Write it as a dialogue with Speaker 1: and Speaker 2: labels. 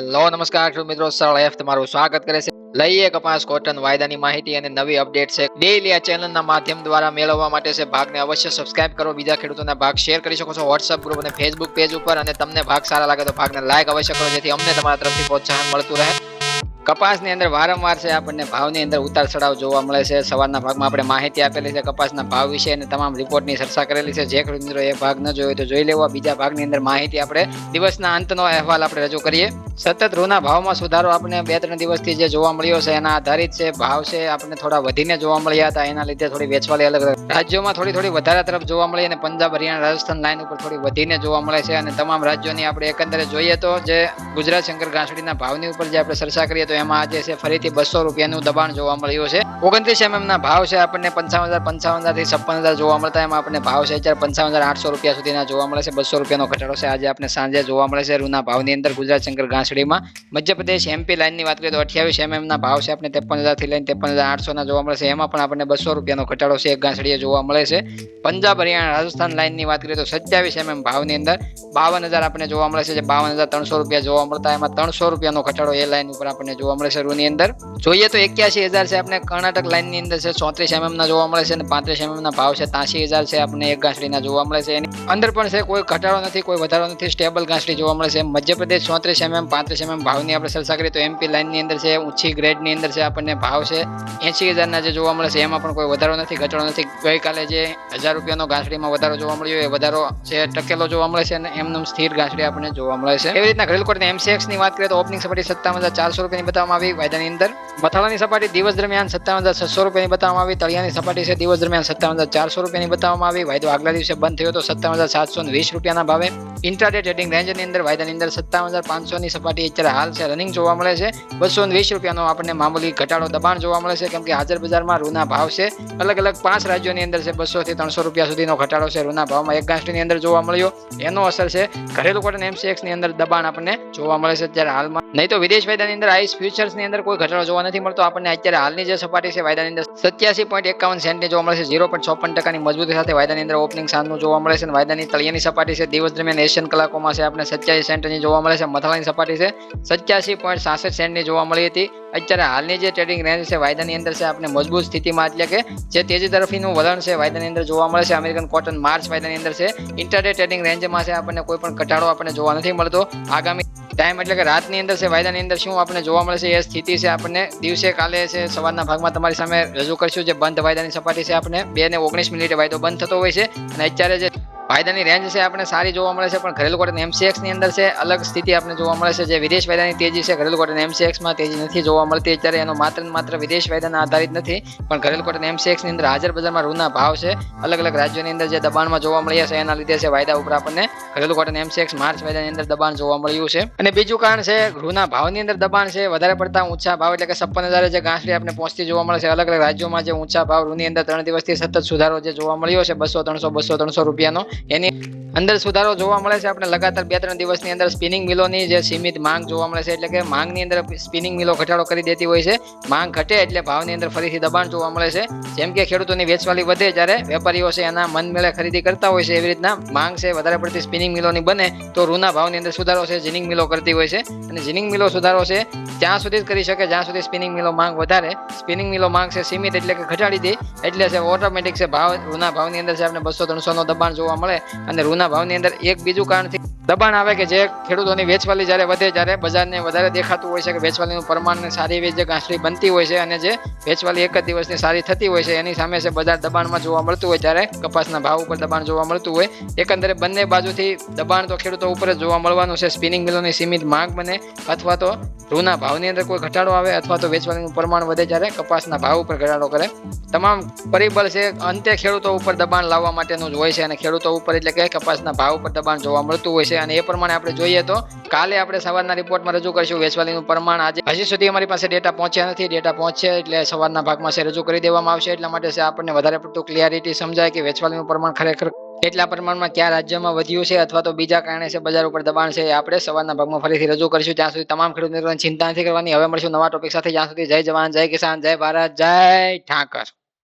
Speaker 1: Hello નમસ્કાર ખેડૂત મિત્રો, સરળ એફ તમારું સ્વાગત કરે છે. લઈએ કપાસ કોટન વાયદાની માહિતી અને નવી અપડેટ છે. ડેઈલી આ ચેનલના માધ્યમ દ્વારા મેળવવા માટે છે ભાગને અવશ્ય સબસ્ક્રાઇબ કરો. બીજા ખેડૂતોના ભાગ શેર કરી શકો છો વોટ્સઅપ ગ્રુપ અને ફેસબુક પેજ ઉપર. અને તમને ભાગ સારા લાગે તો ભાગને લાઈક અવશ્ય કરો, જેથી અમને તમારા તરફથી પ્રોત્સાહન મળતું રહે. કપાસની અંદર વારંવાર છે આપણને ભાવની અંદર ઉતાર ચઢાવ જોવા મળે છે. સવારના ભાગમાં આપણે માહિતી આપેલી છે કપાસના ભાવ વિશે અને તમામ રિપોર્ટની ચર્ચા કરેલી છે. જે ખેડૂત મિત્રો એ ભાગ ન જોયો તો જોઈ લેવા. બીજા ભાગની અંદર માહિતી આપણે દિવસના અંતનો અહેવાલ આપણે રજૂ કરીએ. સતત રૂના ભાવમાં સુધારો આપણે 2-3 દિવસથી જે જોવા મળ્યો છે એના આધારિત છે ભાવ છે આપણને થોડા વધીને જોવા મળ્યા હતા. એના લીધે થોડી વેચવાલી અલગ અલગ રાજ્યોમાં થોડી વધારા તરફ જોવા મળી અને પંજાબ, હરિયાણા, રાજસ્થાન લાઈન ઉપર થોડી વધીને જોવા મળે છે. અને તમામ રાજ્યોની આપણે એકંદરે જોઈએ તો જે ગુજરાત શંકર ઘાસડીના ભાવની ઉપર જે આપણે ચર્ચા કરીએ તો એમાં આજે છે ફરીથી 200 રૂપિયાનું દબાણ જોવા મળ્યું છે. 29 mm ના ભાવ છે આપણને 55,000 થી 56,000 જોવા મળતા. એમાં આપણને ભાવ છે અત્યારે 55,800 રૂપિયા સુધીના જોવા મળે છે. 200 રૂપિયાનો ઘટાડો છે આજે આપણે સાંજે જોવા મળે છે રૂના ભાવની અંદર ગુજરાત શંકર ઘાસડીમાં. મધ્યપ્રદેશ MP લાઈનની વાત કરીએ તો 28 mm ના ભાવ છે આપણે 53,000 થી લઈને 53,800 ના જોવા મળે છે. એમાં પણ આપણને 200 રૂપિયાનો ઘટાડો છે એક ઘાસડીએ જોવા મળે છે. પંજાબ, હરિયાણા, રાજસ્થાન લાઈનની વાત કરીએ તો 27 mm ભાવની અંદર 52,000 આપણને જોવા મળે છે. જે 52,300 રૂપિયા જોવા મળતા. એમાં 300 રૂપિયાનો ઘટાડો એ લાઈન ઉપર આપણને જોવા મળે છે રૂની અંદર. જોઈએ તો 81,000 છે આપણે કર્ણાટક લાઈનની અંદર છે 34 mm ના જોવા મળે છે. અને 35 mm ના ભાવ છે 83,000 છે આપણે એક ઘાસડીના જોવા મળે છે. એની અંદર પણ છે કોઈ ઘટાડો નથી, કોઈ વધારો નથી, સ્ટેબલ ઘાસડી જોવા મળે છે. મધ્યપ્રદેશ 34 mm 35 mm ભાવની આપણે ચર્ચા કરીએ તો MP લાઈનની અંદર છે ઊંચી ગ્રેડની અંદર છે આપણને ભાવ છે 80,000 ના જે જોવા મળે છે. એમાં પણ કોઈ વધારો નથી, ઘટાડો નથી. ગઈકાલે જે 1,000 રૂપિયાનો ઘાસડીમાં વધારો જોવા મળ્યો એ વધારો છે ટકેલો જોવા મળે છે અને એમનું સ્થિર ઘાસડી આપણને જોવા મળે છે. એવી રીતના ઘરેલુ કોટન MCX ની વાત કરીએ તો ઓપનિંગ સપાટી 57,400 રૂપિયાની બતાવવામાં આવી વાયદાની અંદર. મથાળાની સપાટી દિવસ દરમિયાન 57,600 રૂપિયાની બતાવવામાં આવી. તળિયાની સપાટી છે દિવસ દરમિયાન 57,400 રૂપિયાની બતાવવામાં આવી. વાયદો આગલા દિવસે બંધ થયો તો 57,720 રૂપિયાના ભાવે. ઇન્ટ્રાડે ટ્રેડિંગ રેન્જની અંદર વાયદાની અંદર 57,500 ની સપાટી અત્યારે હાલ છે રનિંગ જોવા મળે છે. 220 રૂપિયાનો આપણને મામૂલી ઘટાડો દબાણ જોવા મળે છે, કેમ કે હાજર બજારમાં રૂના ભાવ છે અલગ અલગ 5 રાજ્યોની અંદર છે 200 થી 300 રૂપિયા સુધીનો ઘટાડો છે રૂના ભાવમાં એક ઘાસડીની અંદર જોવા મળ્યો. એનો અસર છે ઘરેલુ કોટન MCX ની અંદર દબાણ આપણને જોવા મળે છે અત્યારે હાલમાં. નહીં તો વિદેશ વાયદાની અંદર આઈસ ફ્યુચર્સ ની અંદર કોઈ ઘટાડો જોવા નથી મળતો. આપણને અત્યારે હાલની જે સપાટી છે વાયદાની અંદર 87.51 સેન્ટની જોવા મળે છે. 0.54% મજબૂતી સાથે વાયદાની અંદર ઓપનિંગ સાંજનું જોવા મળે છે. વાયદાની તળિયાની સપાટી છે દિવસ દરમિયાન એશિયન કલાકોમાં છે આપણે 87 સેન્ટની જોવા મળે છે. મથાળાની સપાટી છે 87.66 સેન્ટની જોવા મળી હતી. અત્યારે હાલની જે ટ્રેડિંગ રેન્જ છે વાયદાની અંદર છે આપણે મજબૂત સ્થિતિમાં, એટલે કે જે તેજી તરફનું વલણ છે વાયદાની અંદર જોવા મળે છે. અમેરિકન કોટન માર્ચ વાયદાની અંદર છે ઇન્ટરડે ટ્રેડિંગ રેન્જમાં છે આપણને કોઈ પણ ઘટાડો આપણને જોવા નથી મળતો. આગામી ટાઈમ એટલે કે રાતની અંદર છે વાયદાની અંદર શું આપણને જોવા મળે છે એ સ્થિતિ છે આપણને દિવસે કાલે છે સવારના ભાગમાં તમારી સામે રજૂ કરશું. જે બંધ વાયદાની સપાટી છે આપણે 2:19 વાયદો બંધ થતો હોય છે અને અત્યારે જે વાયદાની રેન્જ છે આપણે સારી જોવા મળે છે. પણ ઘરેલુ કોટન MCX ની અંદર છે અલગ સ્થિતિ આપણે જોવા મળે છે. જે વિદેશ વાયદાની તેજી છે ઘરેલુ કોટન MCX માં તેજી નથી જોવા મળતી અત્યારે. એનો માત્ર વિદેશ વાયદાના આધારિત નથી, પણ ઘરેલુ કોટન MCX ની અંદર હાજર બજારમાં રૂના ભાવ છે અલગ અલગ રાજ્યોની અંદર જે દબાણમાં જોવા મળ્યા છે એના લીધે છે વાયદા ઉપર આપણને ઘરેલુ કોટન MCX માર્ચ વાયદાની અંદર દબાણ જોવા મળ્યું છે. અને બીજું કારણ છે રૂના ભાવની અંદર દબાણ છે વધારે પડતા ઊંચા ભાવ, એટલે કે 56,000 જે ઘાસડી આપણે પહોંચતી જોવા મળે છે. અલગ અલગ રાજ્યોમાં જે ઊંચા ભાવ રૂની અંદર 3 દિવસથી સતત સુધારો જે જોવા મળ્યો છે 200-300 રૂપિયાનો, એની અંદર સુધારો જોવા મળે છે. આપણે લગાતાર 2-3 દિવસની અંદર સ્પિનિંગ મિલોની જે સીમિત માંગ જોવા મળે છે, એટલે કે માંગની અંદર સ્પિનિંગ મિલો ઘટાડો કરી દેતી હોય છે. માંગ ઘટે એટલે ભાવની અંદર ફરીથી દબાણ જોવા મળે છે. જેમ કે ખેડૂતોની વેચવાલી વધે જ્યારે વેપારીઓ છે એના મન મેળે ખરીદી કરતા હોય છે, એવી રીતના માંગ છે વધારે પડતી સ્પિનિંગ મિલોની બને તો રૂના ભાવની અંદર સુધારો છે જીનિંગ મિલો કરતી હોય છે. અને જીનિંગ મિલો સુધારો છે ત્યાં સુધી જ કરી શકે જ્યાં સુધી સ્પિનિંગ મિલો માંગ વધારે. સ્પિનિંગ મિલો માંગ છે સીમિત એટલે કે ઘટાડી દે એટલે છે ઓટોમેટિક છે ભાવ રૂના ભાવની અંદર છે આપણે 200-300 નો દબાણ જોવા મળે. અને રૂના ભાવની અંદર એક બીજું કારણથી દબાણ આવે કે જે ખેડૂતોની વેચવાલી જ્યારે વધે ત્યારે બજારને વધારે દેખાતું હોય છે કે વેચવાલીનું પ્રમાણ સારી એવી જે ઘાસડી બનતી હોય છે અને જે વેચવાલી એક જ દિવસની સારી થતી હોય છે એની સામે છે બજાર દબાણમાં જોવા મળતું હોય ત્યારે કપાસના ભાવ ઉપર દબાણ જોવા મળતું હોય. એકંદરે બંને બાજુથી દબાણ તો ખેડૂતો ઉપર જ જોવા મળવાનું છે. સ્પિનિંગ મિલોની સીમિત માંગ બને અથવા તો રૂના ભાવની અંદર કોઈ ઘટાડો આવે અથવા તો વેચવાલીનું પ્રમાણ વધે જ્યારે કપાસના ભાવ ઉપર ઘટાડો કરે. તમામ પરિબળ છે અંતે ખેડૂતો ઉપર દબાણ લાવવા માટેનું જ હોય છે અને ખેડૂતો ઉપર એટલે કે કપાસના ભાવ ઉપર દબાણ જોવા મળતું હોય છે. અને એ પ્રમાણે આપણે જોઈએ તો કાલે આપણે સવારના રિપોર્ટમાં રજૂ કરીશું વેચવાલીનું પ્રમાણ. આજે હજી સુધી અમારી પાસે ડેટા પહોંચ્યા નથી. ડેટા પહોંચશે એટલે સવારના ભાગમાં છે રજૂ કરી દેવામાં આવશે. એટલા માટે છે આપણને વધારે પડતું ક્લિયરિટી સમજાય કે વેચવાલીનું પ્રમાણ ખરેખર એટલા પ્રમાણમાં કયા રાજ્યમાં વધ્યું છે અથવા તો બીજા કારણે છે બજાર ઉપર દબાણ છે એ આપણે સવારના ભાગમાં ફરીથી રજૂ કરીશું. ત્યાં સુધી તમામ ખેડૂત મિત્રોને ચિંતા નથી કરવાની. હવે મળશું નવા ટોપિક સાથે. જ્યાં સુધી જય જવાન, જય કિસાન, જય ભારત, જય ઠાકર.